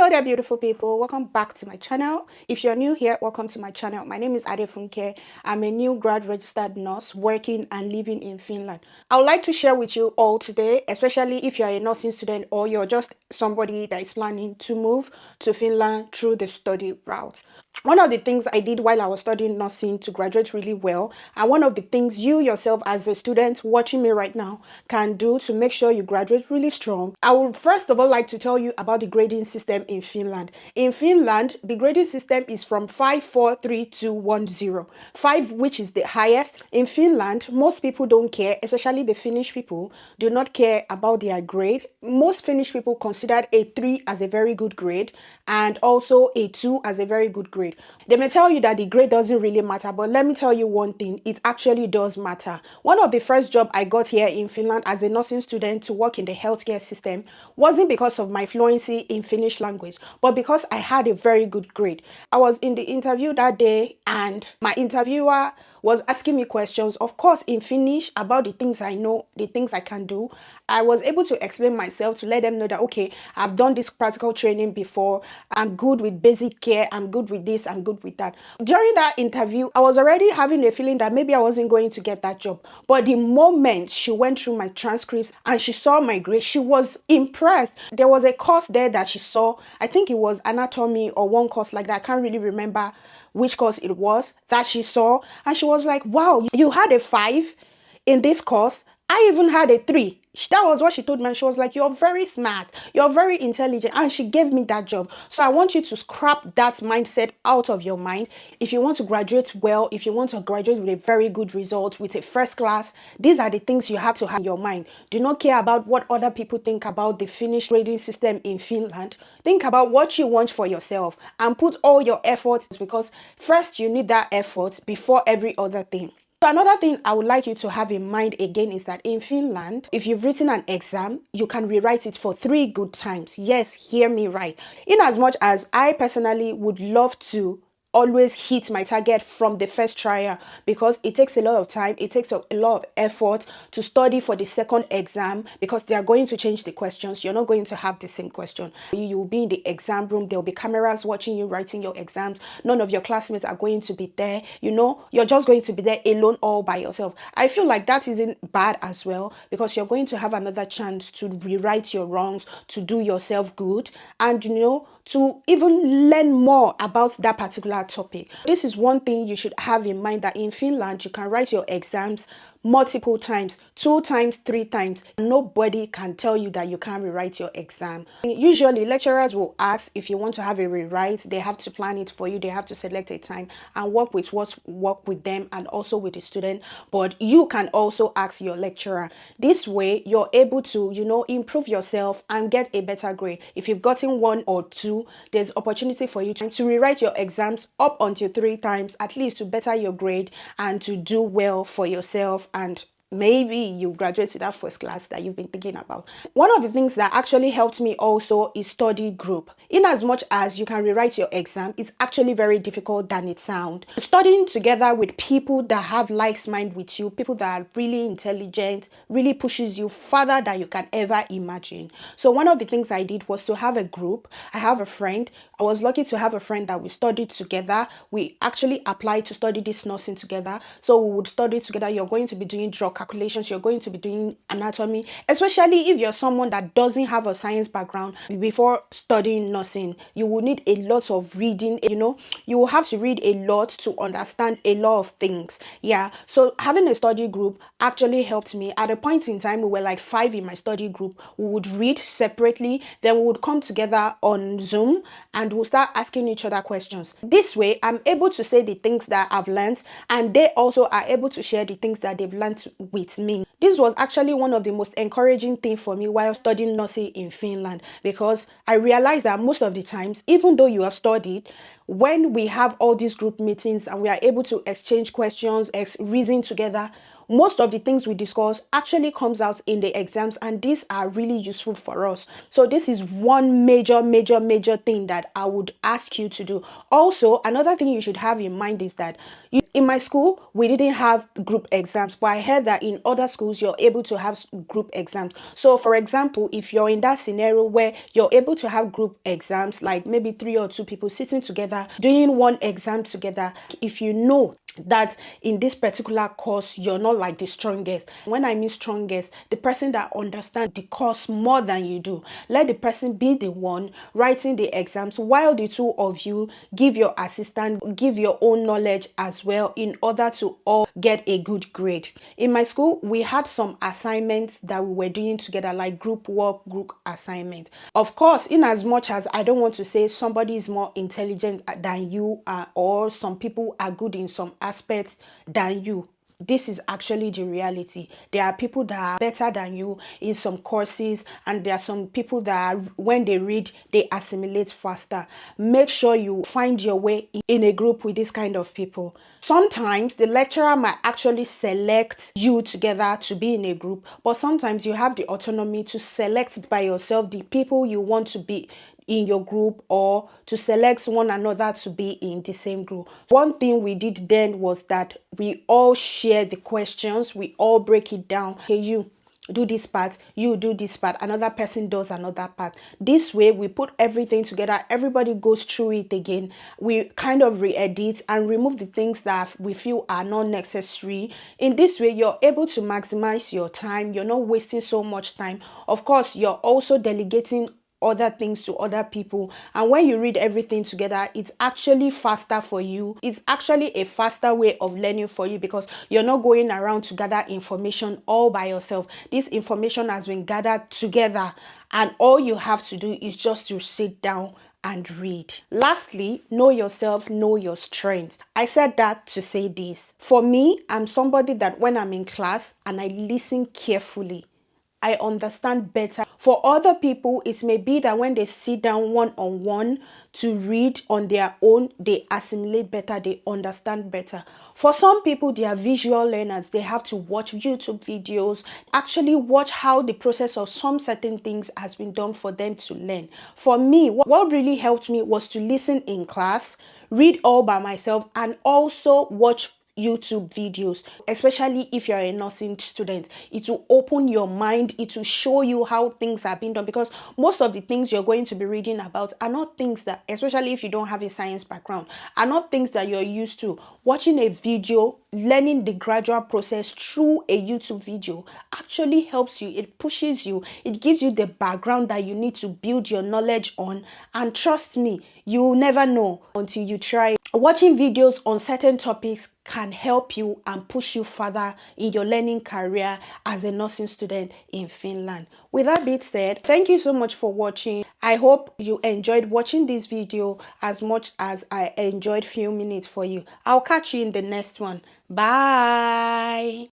Hello there, beautiful people. Welcome back to my channel. If you're new here, welcome to my channel. My name is Adefunke. I'm a new grad registered nurse working and living in Finland. I would like to share with you all today, especially if you're a nursing student or you're just somebody that is planning to move to Finland through the study route. One of the things I did while I was studying nursing to graduate really well, and one of the things you yourself as a student watching me right now can do to make sure you graduate really strong, I would first of all like to tell you about the grading system in Finland. In Finland, the grading system is from 5, 4, 3, 2, 1, 0. 5, which is the highest. In Finland, most people don't care, especially the Finnish people, do not care about their grade. Most Finnish people consider a 3 as a very good grade and also a 2 as a very good grade. They may tell you that the grade doesn't really matter, but let me tell you one thing, it actually does matter. One of the first jobs I got here in Finland as a nursing student to work in the healthcare system wasn't because of my fluency in Finnish language, but because I had a very good grade. I was in the interview that day and my interviewer was asking me questions, of course in Finnish, about the things I know, the things I can do. I was able to explain myself to let them know that, okay, I've done this practical training before, I'm good with basic care, I'm good with this, I'm good with that. During that interview, I was already having a feeling that maybe I wasn't going to get that job. But the moment she went through my transcripts and she saw my grade, she was impressed. There was a course there that she saw, I think it was anatomy or one course like that, I can't really remember which course it was that she saw, and she was like, wow, you had a 5 in this course. I even had a 3. That was what she told me. And she was like, you're very smart, you're very intelligent, and she gave me that job. So I want you to scrap that mindset out of your mind. If you want to graduate well, if you want to graduate with a very good result, with a first class, these are the things you have to have in your mind. Do not care about what other people think about the Finnish grading system in Finland. Think about what you want for yourself and put all your efforts, because first you need that effort before every other thing. So another thing I would like you to have in mind again is that in Finland, if you've written an exam, you can rewrite it for 3 good times. Yes, hear me right. In as much as I personally would love to always hit my target from the first trial, because it takes a lot of time, it takes a lot of effort to study for the second exam, because they are going to change the questions. You're not going to have the same question. You will be in the exam room, there will be cameras watching you writing your exams, none of your classmates are going to be there, you're just going to be there alone all by yourself. I feel like that isn't bad as well, because you're going to have another chance to rewrite your wrongs, to do yourself good, and to even learn more about that particular topic. This is one thing you should have in mind, that in Finland you can write your exams multiple times, 2 times, 3 times. Nobody can tell you that you can't rewrite your exam. Usually lecturers will ask if you want to have a rewrite. They have to plan it for you, they have to select a time and work with what work with them and also with the student. But you can also ask your lecturer. This way you're able to improve yourself and get a better grade. If you've gotten 1 or 2, there's opportunity for you to rewrite your exams up until 3 times, at least, to better your grade and to do well for yourself, and maybe you graduate to that first class that you've been thinking about. One of the things that actually helped me also is study group. In as much as you can rewrite your exam, it's actually very difficult than it sounds. Studying together with people that have likes mind with you, people that are really intelligent, really pushes you further than you can ever imagine. So one of the things I did was to have a group. I have a friend. I was lucky to have a friend that we studied together. We actually applied to study this nursing together. So we would study together. You're going to be doing drug calculations, you're going to be doing anatomy, especially if you're someone that doesn't have a science background. Before studying nursing, you will need a lot of reading. You will have to read a lot to understand a lot of things. Yeah, so having a study group actually helped me. At a point in time, we were like 5 in my study group. We would read separately, then we would come together on Zoom and we'll start asking each other questions. This way I'm able to say the things that I've learned, and they also are able to share the things that they've learned with me. This was actually one of the most encouraging things for me while studying nursing in Finland, because I realized that most of the times, even though you have studied, when we have all these group meetings and we are able to exchange questions, reason together, most of the things we discuss actually comes out in the exams, and these are really useful for us. So this is one major thing that I would ask you to do. Also, another thing you should have in mind is that In my school, we didn't have group exams, but I heard that in other schools, you're able to have group exams. So, for example, if you're in that scenario where you're able to have group exams, like maybe 3 or 2 people sitting together, doing one exam together, if you know that in this particular course you're not like the strongest. When I mean strongest, the person that understands the course more than you do, let the person be the one writing the exams while the two of you give your assistant, give your own knowledge as well, in order to all get a good grade. In my school, we had some assignments that we were doing together, like group work, group assignment. Of course, in as much as I don't want to say somebody is more intelligent than you are, or some people are good in some aspects than you, this is actually the reality. There are people that are better than you in some courses, and there are some people that when they read, they assimilate faster. Make sure you find your way in a group with this kind of people. Sometimes the lecturer might actually select you together to be in a group, but sometimes you have the autonomy to select it by yourself the people you want to be in your group, or to select one another to be in the same group. One thing we did then was that we all share the questions, we all break it down. Okay, you do this part, you do this part, another person does another part. This way we put everything together, everybody goes through it again, we kind of re-edit and remove the things that we feel are not necessary. In this way, you're able to maximize your time, you're not wasting so much time. Of course, you're also delegating other things to other people, and when you read everything together, it's actually faster for you. It's actually a faster way of learning for you, because you're not going around to gather information all by yourself. This information has been gathered together, and all you have to do is just to sit down and read. Lastly, know yourself, know your strengths. I said that to say this. For me, I'm somebody that when I'm in class and I listen carefully, I understand better. For other people, it may be that when they sit down one-on-one to read on their own, they assimilate better, they understand better. For some people, they are visual learners. They have to watch YouTube videos, actually watch how the process of some certain things has been done for them to learn. For me, what really helped me was to listen in class, read all by myself, and also watch YouTube videos, especially if you're a nursing student. It will open your mind, it will show you how things are being done, because most of the things you're going to be reading about are not things that, especially if you don't have a science background, are not things that you're used to. Watching a video, learning the gradual process through a YouTube video actually helps you. It pushes you, it gives you the background that you need to build your knowledge on, and trust me, you will never know until you try. Watching videos on certain topics can help you and push you further in your learning career as a nursing student in Finland. With that being said, thank you so much for watching. I hope you enjoyed watching this video as much as I enjoyed few minutes for you. I'll catch you in the next one. Bye.